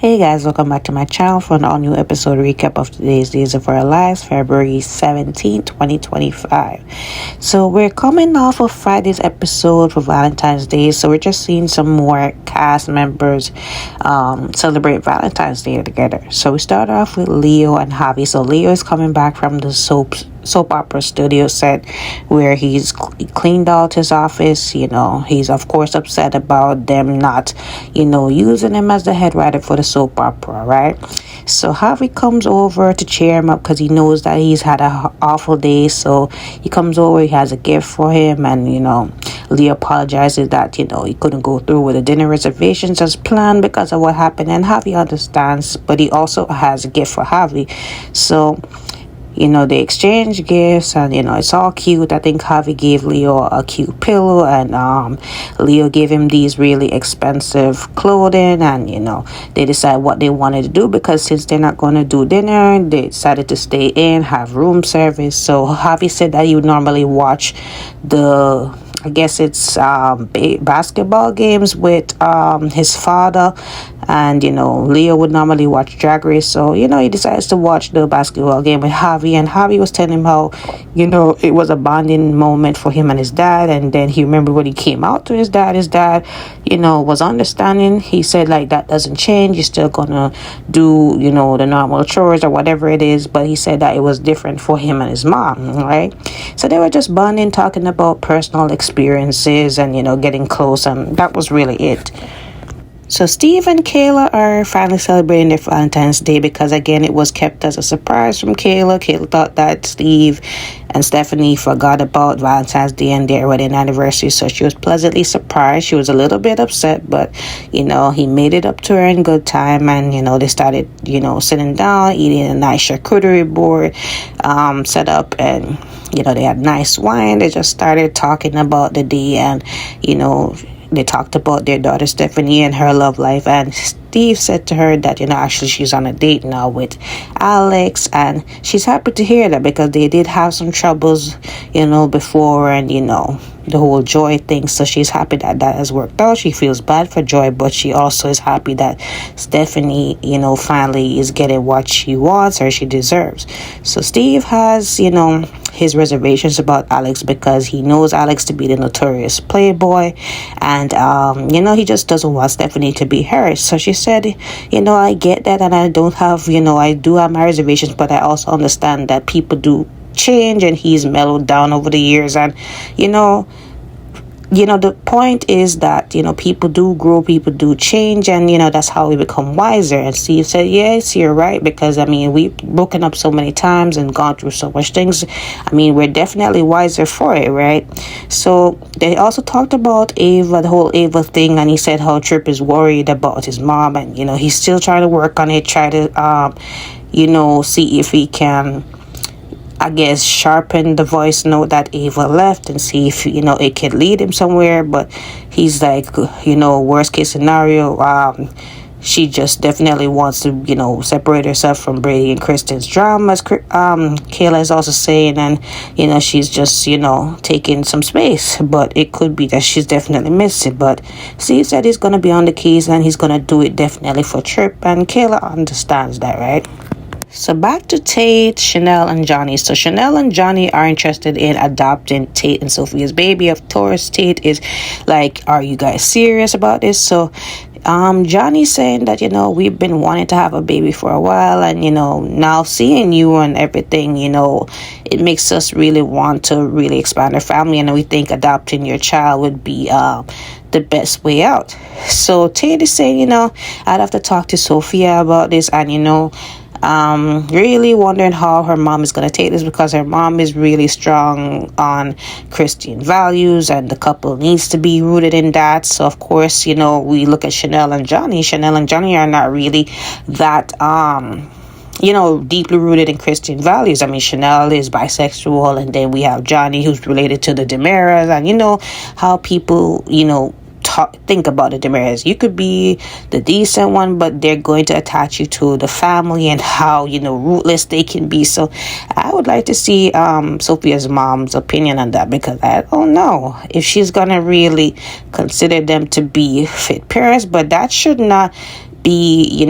Hey guys, welcome back to my channel for an all new episode recap of today's Days of Our Lives, February 17, 2025. So we're coming off of Friday's episode for Valentine's Day, so we're just seeing some more cast members celebrate Valentine's Day together. So we start off with Leo and Javi. So Leo is coming back from the soap opera studio set where he's cleaned out his office. He's of course upset about them not using him as the head writer for the soap opera, right? So Javi comes over to cheer him up because he knows that he's had an awful day. So he comes over, he has a gift for him, and Leo apologizes that he couldn't go through with the dinner reservations as planned because of what happened, and Javi understands, but he also has a gift for Javi. So they exchange gifts, and it's all cute. I think Javi gave Leo a cute pillow, and Leo gave him these really expensive clothing, and they decide what they wanted to do, because since they're not going to do dinner, they decided to stay in, have room service. So Javi said that he would normally watch I guess it's basketball games with his father, and Leo would normally watch Drag Race. So he decides to watch the basketball game with Javi, and Javi was telling him how it was a bonding moment for him and his dad. And then he remembered when he came out to his dad was understanding. He said, like, that doesn't change, you're still gonna do the normal chores or whatever it is, but he said that it was different for him and his mom, right? So they were just bonding, talking about personal experiences and getting close, and that was really it. So Steve and Kayla are finally celebrating their Valentine's Day, because again it was kept as a surprise from Kayla. Kayla thought that Steve and Stephanie forgot about Valentine's Day and their wedding anniversary, so she was pleasantly surprised. She was a little bit upset, but he made it up to her in good time, and they started sitting down, eating a nice charcuterie board set up, and they had nice wine. They just started talking about the day, and they talked about their daughter Stephanie and her love life, and Steve said to her that actually she's on a date now with Alex, and she's happy to hear that, because they did have some troubles before, and the whole Joy thing. So she's happy that that has worked out. She feels bad for Joy, but she also is happy that Stephanie finally is getting what she wants or she deserves. So Steve has his reservations about Alex, because he knows Alex to be the notorious playboy, and he just doesn't want Stephanie to be hers. So she said, I get that, and I don't have I do have my reservations, but I also understand that people do change, and he's mellowed down over the years, and the point is that people do grow, people do change, and that's how we become wiser. And Steve said, yes, you're right, because we've broken up so many times and gone through so much things. We're definitely wiser for it, right? So they also talked about Ava, the whole Ava thing, and he said how Tripp is worried about his mom, and he's still trying to work on it, try to see if he can, I guess, sharpen the voice note that Ava left, and see if it could lead him somewhere. But he's like, worst case scenario, she just definitely wants to separate herself from Brady and Kristen's drama, as Kayla is also saying, and she's just taking some space. But it could be that she's definitely missing. But Steve said he's gonna be on the case, and he's gonna do it definitely for Tripp, and Kayla understands that, right? So back to Tate, Chanel, and Johnny. So Chanel and Johnny are interested in adopting Tate and Sophia's baby. Of course, Tate is like, are you guys serious about this? So Johnny's saying that, we've been wanting to have a baby for a while, and, now seeing you and everything, it makes us really want to really expand our family, and we think adopting your child would be the best way out. So Tate is saying, I'd have to talk to Sophia about this, and, really wondering how her mom is going to take this, because her mom is really strong on Christian values, and the couple needs to be rooted in that. So of course, we look at Chanel and Johnny. Chanel and Johnny are not really that deeply rooted in Christian values. Chanel is bisexual, and then we have Johnny, who's related to the Demaras, and how people think about the Demaras. You could be the decent one, but they're going to attach you to the family, and how rootless they can be. So I would like to see Sophia's mom's opinion on that, because I don't know if she's gonna really consider them to be fit parents. But that should not be,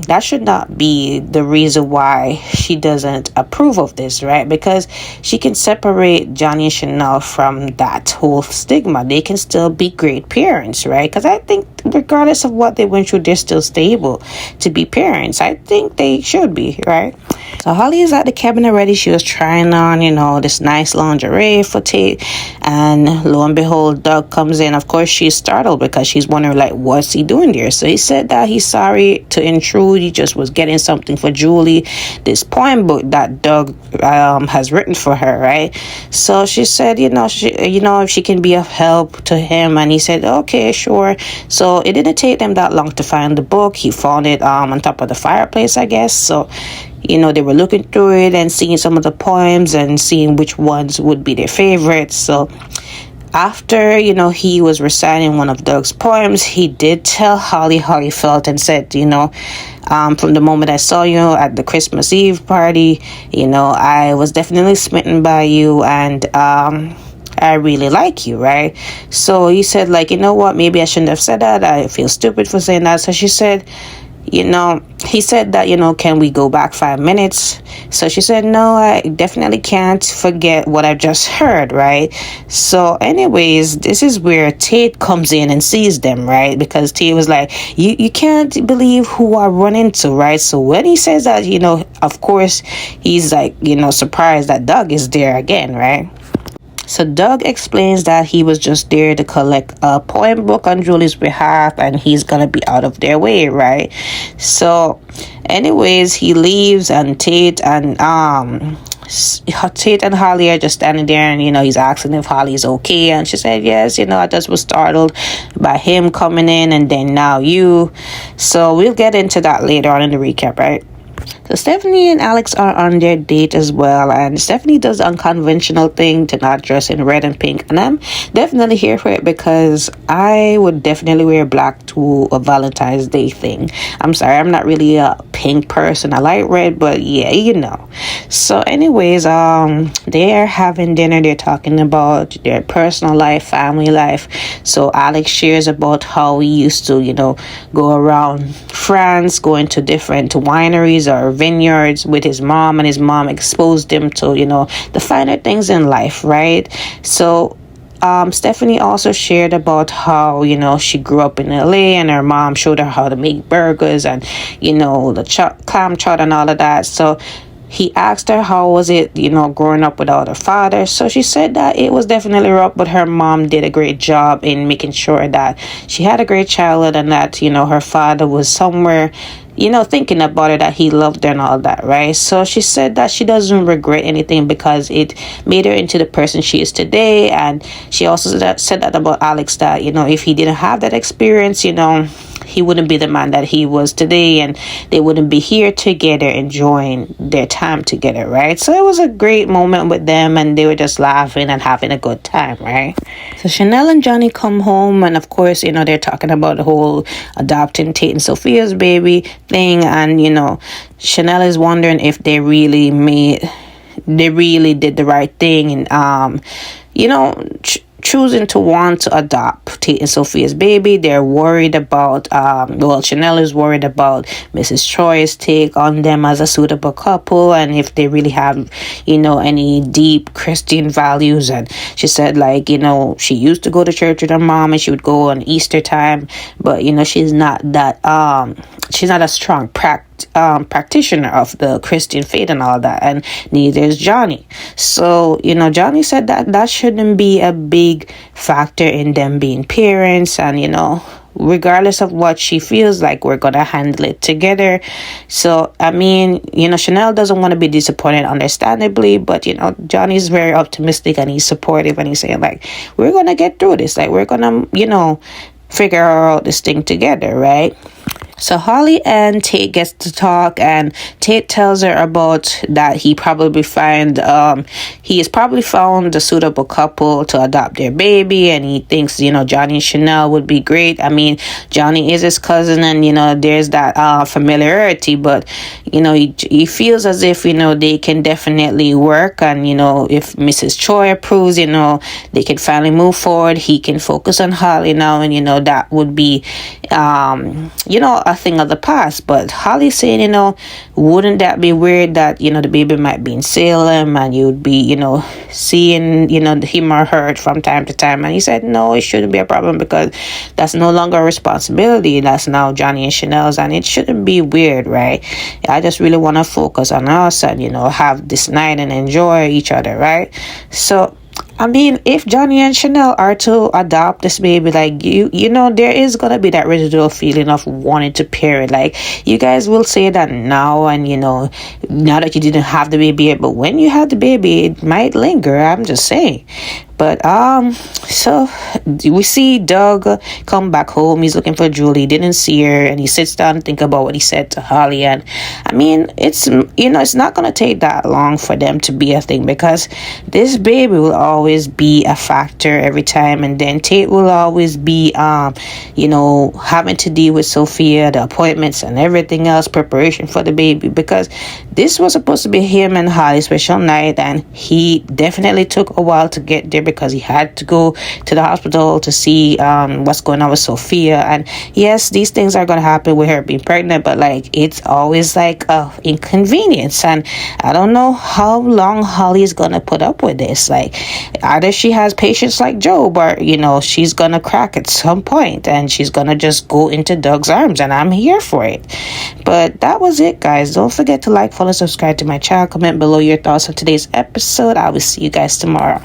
that should not be the reason why she doesn't approve of this, right? Because she can separate Johnny and Chanel from that whole stigma. They can still be great parents, right? Because I think regardless of what they went through, they're still stable to be parents. I think they should be, right? So Holly is at the cabin already. She was trying on, this nice lingerie for Tate. And lo and behold, Doug comes in. Of course, she's startled because she's wondering, like, what's he doing there? So he said that he's sorry to intrude. He just was getting something for Julie, this poem book that Doug has written for her, right? So she said, if she can be of help to him. And he said, okay, sure. So it didn't take them that long to find the book. He found it on top of the fireplace, I guess. So they were looking through it and seeing some of the poems and seeing which ones would be their favorites. So after, he was reciting one of Doug's poems, he did tell Holly how he felt and said, from the moment I saw you at the Christmas Eve party, I was definitely smitten by you, and I really like you, right? So he said, like, you know what, maybe I shouldn't have said that. I feel stupid for saying that. So she said, he said that, can we go back 5 minutes? So she said, no, I definitely can't forget what I just heard, right? So anyways, this is where Tate comes in and sees them, right? Because Tate was like, you can't believe who I run into, right? So when he says that, of course, he's like, surprised that Doug is there again, right? So Doug explains that he was just there to collect a poem book on Julie's behalf, and he's gonna be out of their way, right? So anyways, he leaves, and Tate and Holly are just standing there, and he's asking if Holly's okay, and she said yes. I just was startled by him coming in, and then now you. So we'll get into that later on in the recap, right? So Stephanie and Alex are on their date as well, and Stephanie does the unconventional thing to not dress in red and pink, and I'm definitely here for it because I would definitely wear black to a Valentine's Day thing. I'm sorry, I'm not really a pink person. I like red, but yeah, So anyways, they are having dinner. They're talking about their personal life, family life. So Alex shares about how he used to, go around France, going to different wineries or vineyards with his mom, and his mom exposed him to the finer things in life, right? So Stephanie also shared about how she grew up in LA, and her mom showed her how to make burgers and the clam chowder and all of that. So he asked her how was it growing up without her father. So she said that it was definitely rough, but her mom did a great job in making sure that she had a great childhood, and that her father was somewhere thinking about her, that he loved her and all that, right? So she said that she doesn't regret anything because it made her into the person she is today. And she also said that about Alex, that if he didn't have that experience, he wouldn't be the man that he was today, and they wouldn't be here together enjoying their time together, right? So it was a great moment with them, and they were just laughing and having a good time, right? So Chanel and Johnny come home, and of course, they're talking about the whole adopting Tate and Sophia's baby thing, and Chanel is wondering if they really did the right thing, and choosing to want to adopt Tate and Sophia's baby. They're worried about, Chanel is worried about Mrs. Troy's take on them as a suitable couple, and if they really have, any deep Christian values. And she said, like, she used to go to church with her mom, and she would go on Easter time, but, she's not a strong practitioner of the Christian faith and all that, and neither is Johnny. So Johnny said that shouldn't be a big factor in them being parents, and regardless of what she feels like, we're gonna handle it together. So I mean, Chanel doesn't want to be disappointed, understandably, but Johnny's very optimistic, and he's supportive, and he's saying, like, we're gonna get through this, like, we're gonna figure out this thing together, right? So Holly and Tate gets to talk, and Tate tells her about that he has probably found a suitable couple to adopt their baby, and he thinks Johnny and Chanel would be great. I mean, Johnny is his cousin, and there's that familiarity, but he feels as if they can definitely work, and if Mrs. Choi approves, they can finally move forward. He can focus on Holly now, and that would be a thing of the past. But Holly saying, wouldn't that be weird that, the baby might be in Salem and you'd be, seeing, him or her from time to time. And he said, no, it shouldn't be a problem because that's no longer a responsibility. That's now Johnny and Chanel's, and it shouldn't be weird, right? I just really want to focus on us and, have this night and enjoy each other, right? So, I mean, if Johnny and Chanel are to adopt this baby, like there is gonna be that residual feeling of wanting to parent. Like, you guys will say that now, and now that you didn't have the baby yet, but when you have the baby, it might linger. I'm just saying. But so we see Doug come back home. He's looking for Julie. Didn't see her, and he sits down and think about what he said to Holly. And I mean, it's it's not gonna take that long for them to be a thing, because this baby will always be a factor every time. And then Tate will always be having to deal with Sophia, the appointments and everything else, preparation for the baby, because this was supposed to be him and Holly's special night, and he definitely took a while to get there because he had to go to the hospital to see what's going on with Sophia. And yes, these things are going to happen with her being pregnant, but like, it's always like a inconvenience. And I don't know how long Holly is going to put up with this. Like, either she has patience like Job, or she's going to crack at some point and she's going to just go into Doug's arms, and I'm here for it. But that was it, guys. Don't forget to like, follow, subscribe to my channel, comment below your thoughts on today's episode. I will see you guys tomorrow.